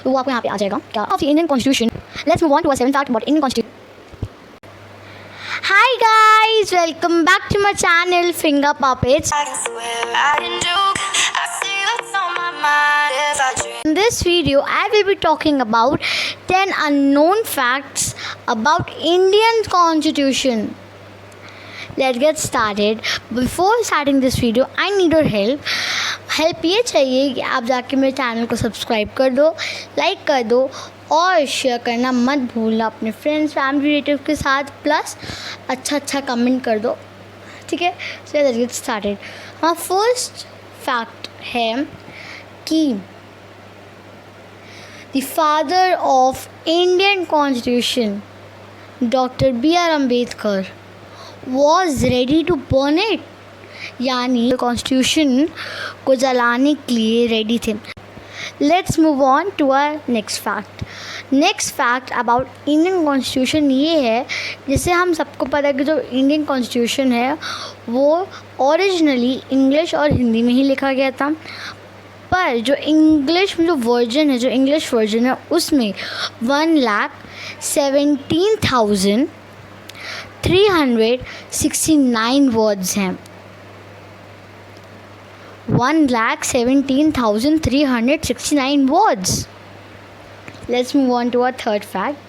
तो वो आपको यहाँ पे आ जाएगा क्या of the Indian constitution. Let's move on to a seven fact about Indian constitution. Hi guys, welcome back to my channel Finger Puppets. In this video, I will be talking about 10 unknown facts about Indian Constitution. Let's get started. Before starting this video, I need your help. Help ये चाहिए कि आप जाके मेरे channel को subscribe कर दो, like कर दो और शेयर करना मत भूलना अपने फ्रेंड्स फैमिली रिलेटिव के साथ. प्लस अच्छा कमेंट कर दो, ठीक है. So let's get started. हमारा फर्स्ट फैक्ट है कि the father of Indian constitution doctor B.R. Ambedkar was ready to burn it, यानी कॉन्स्टिट्यूशन को जलाने के लिए रेडी थे. Let's move on to our next fact. Next fact about Indian constitution ये है, जैसे हम सबको पता है कि जो इंडियन कॉन्स्टिट्यूशन है वो ओरिजिनली इंग्लिश और हिंदी में ही लिखा गया था. पर जो इंग्लिश में जो वर्जन है, जो इंग्लिश वर्जन है, उसमें 1,17,369 वर्ड्स हैं. 1,17,369 words. Let's move on to our third fact.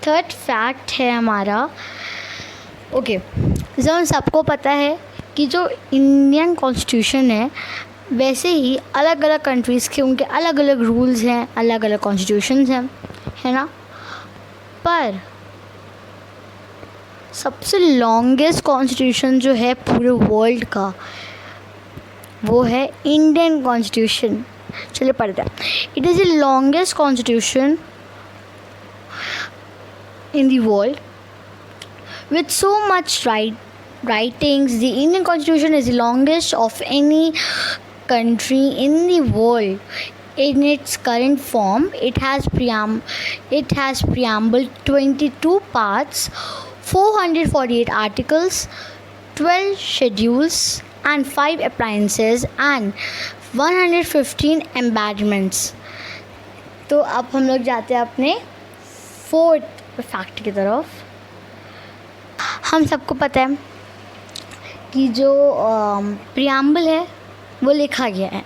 Third fact है हमारा, ओके, जब हम सबको पता है कि जो इंडियन कॉन्स्टिट्यूशन है वैसे ही अलग अलग कंट्रीज़ के उनके अलग अलग रूल्स हैं, अलग अलग कॉन्स्टिट्यूशंस हैं, है ना. पर सबसे लॉन्गेस्ट कॉन्स्टिट्यूशन जो है पूरे वर्ल्ड का वो है इंडियन कॉन्स्टिट्यूशन. चलिए पढ़ते हैं. It is the longest constitution in the world with so much writings. The Indian Constitution is the longest of any country in the world. In its current form, it has preamble, 22 parts, 448 articles, 12 schedules and 5 appendices and 115 embedments. तो अब हम लोग जाते हैं अपने fourth fact की तरफ. हम सबको पता है कि जो प्रियम्बल है वो लिखा गया है,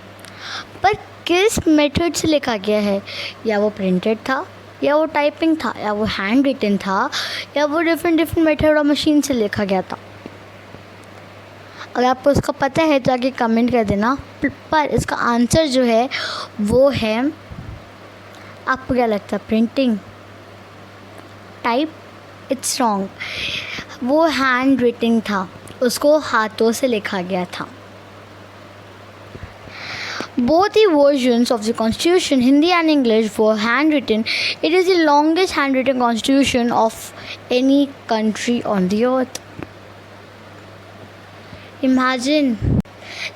पर किस मेथड से लिखा गया है, या वो प्रिंटेड था, या वो टाइपिंग था, या वो हैंड रिटन था, या वो डिफरेंट मेथड और मशीन से लिखा गया था. अगर आपको उसका पता है तो आगे कमेंट कर देना. पर इसका आंसर जो है वो है, आपको क्या लगता है, प्रिंटिंग, टाइप? It's wrong. वो हैंड रिटन था, उसको हाथों से लिखा गया था. Both the versions of the Constitution, Hindi and English, were handwritten. It is the longest handwritten constitution of any country on the earth. Imagine.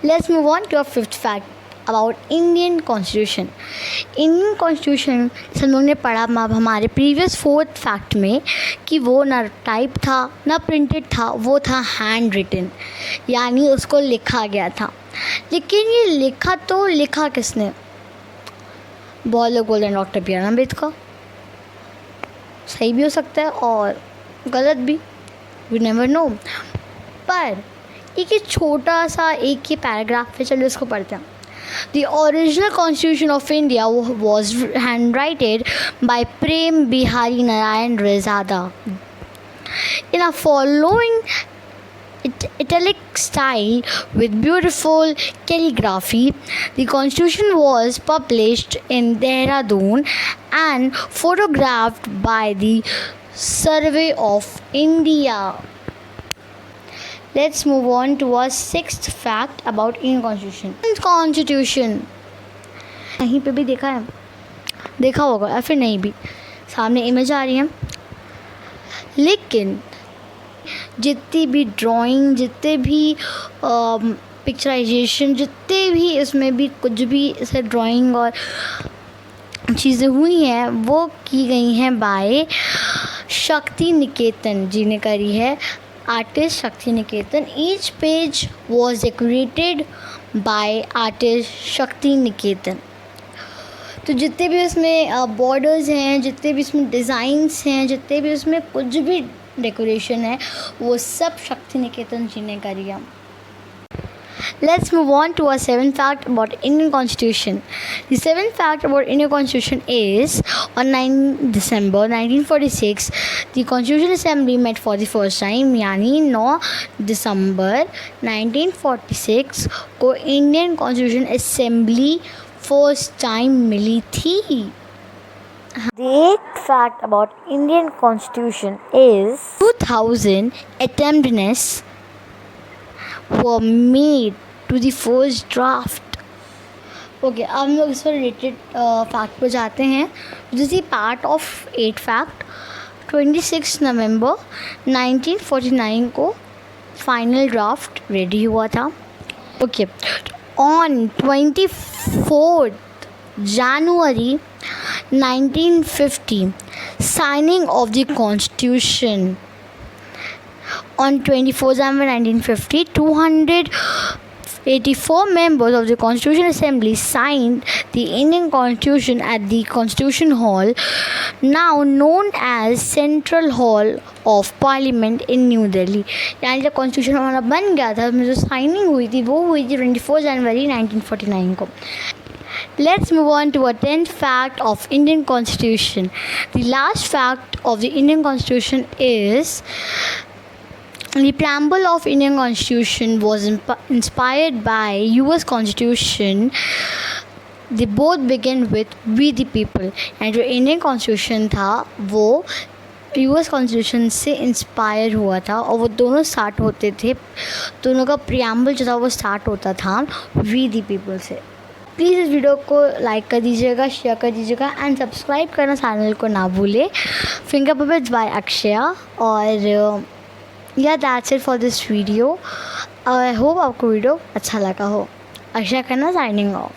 Let's move on to our fifth fact about Indian Constitution. Indian Constitution हम लोग ने पढ़ा हमारे previous fourth fact में कि वो ना type था ना प्रिंटेड था, वो था हैंड रिटन, यानी उसको लिखा गया था. लेकिन ये लिखा किसने? बहुत लोग बोल रहे हैं डॉक्टर B.R. अम्बेडकर. सही भी हो सकता है और गलत भी, वी नेवर नो. पर एक छोटा सा एक ही पैराग्राफ है, चलिए उसको पढ़ते हैं. The original Constitution of India was handwritten by Prem Bihari Narayan Rezada. In a following italic style with beautiful calligraphy, the Constitution was published in Dehradun and photographed by the Survey of India. Let's move on to our sixth fact about Indian Constitution. कहीं पे भी देखा होगा या फिर नहीं भी, सामने इमेज आ रही है. लेकिन जितनी भी ड्राइंग, जितने भी पिक्चराइजेशन, जितने भी इसमें भी कुछ भी ऐसे ड्राइंग और चीज़ें हुई हैं वो की गई हैं बाय शक्ति निकेतन जी ने करी है. artist Shakti Niketan. Each page was decorated by artist Shakti Niketan. तो जितने भी उसमें बॉर्डर्स हैं, जितने भी उसमें डिज़ाइंस हैं, जितने भी उसमें कुछ भी डेकोरेशन है, वो सब शक्ति निकेतन जी ने करी है। Let's move on to our seventh fact about Indian Constitution. The seventh fact about Indian Constitution is on 9 December 1946, the Constitution Assembly met for the first time. यानी 9 दिसंबर 1946 को Indian constitution assembly first time मिली थी. The eighth fact about Indian Constitution is 2000 attempts were made to the first draft. Okay, अब हम लोग इस पर रिलेटेड फैक्ट पर जाते हैं. This is part of 8 fact. 26 नवंबर 1949 को फाइनल ड्राफ्ट रेडी हुआ था. Okay, on 24 January 1950 signing of the constitution. On 24 January 1950, 284 members of the Constitution Assembly signed the Indian Constitution at the Constitution Hall, now known as Central Hall of Parliament in New Delhi. यानी जब constitution हमारा बन गया था, उसमें जो signing हुई थी वो हुई थी 24 जनवरी 1949 को. Let's move on to our 10th fact of Indian Constitution. The last fact of the Indian Constitution is the preamble of Indian Constitution was inspired by US Constitution. They both begin with "We the People." and जो Indian Constitution था वो US Constitution से inspire हुआ था और वो दोनों start होते थे. दोनों का preamble जो था वो स्टार्ट होता था "We the People" से. प्लीज़ इस वीडियो को लाइक कर दीजिएगा, शेयर कर दीजिएगा एंड सब्सक्राइब करना चैनल को ना भूलें. फिंगर पपेट्स बाय अक्षया. और या that's it for this video. I hope आपको वीडियो अच्छा लगा हो. अक्षया खन्ना साइनिंग ऑफ.